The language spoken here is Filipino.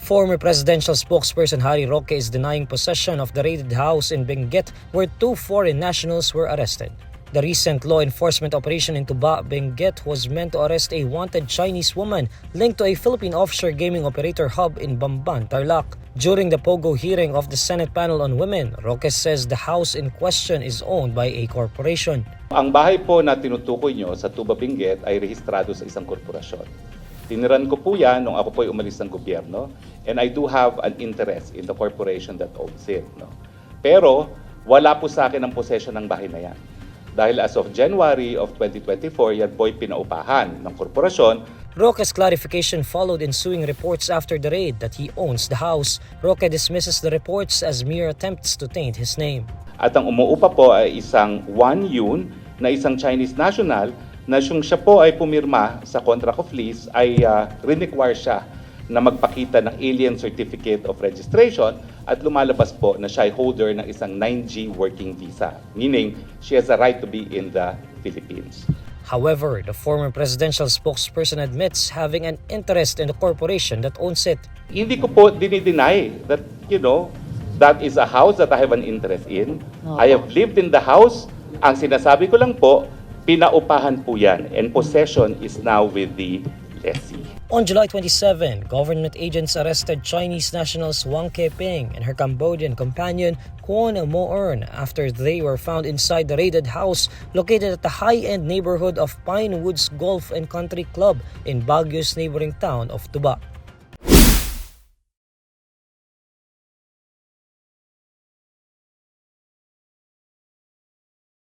Former presidential spokesperson Harry Roque is denying possession of the raided house in Benguet where two foreign nationals were arrested. The recent law enforcement operation in Tuba, Benguet was meant to arrest a wanted Chinese woman linked to a Philippine offshore gaming operator hub in Bamban, Tarlac. During the POGO hearing of the Senate panel on women, Roque says the house in question is owned by a corporation. Ang bahay po na tinutukoy nyo sa Tuba, Benguet ay rehistrado sa isang korporasyon. Tiniran ko po yan nung ako po ay umalis ng gobyerno, and I do have an interest in the corporation that owns it. No? Pero wala po sa akin ang possession ng bahay na yan. Dahil as of January of 2024, yan po ay pinaupahan ng korporasyon. Roque's clarification followed ensuing reports after the raid that he owns the house. Roque dismisses the reports as mere attempts to taint his name. At ang umuupa po ay isang Wang Yun na isang Chinese national na siya po ay pumirma sa contract of lease ay require siya na magpakita ng alien certificate of registration at lumalabas po na siya ay holder ng isang 9G working visa, meaning she has a right to be in the Philippines. However, the former presidential spokesperson admits having an interest in the corporation that owns it. Hindi ko po dinideny that, that is a house that I have an interest in. I have lived in the house. Ang sinasabi ko lang po, pinaupahan po yan, and possession is now with the lessee. On July 27, government agents arrested Chinese nationals Wang Keping and her Cambodian companion Kwon Moern after they were found inside the raided house located at the high-end neighborhood of Pine Woods Golf and Country Club in Baguio's neighboring town of Tuba.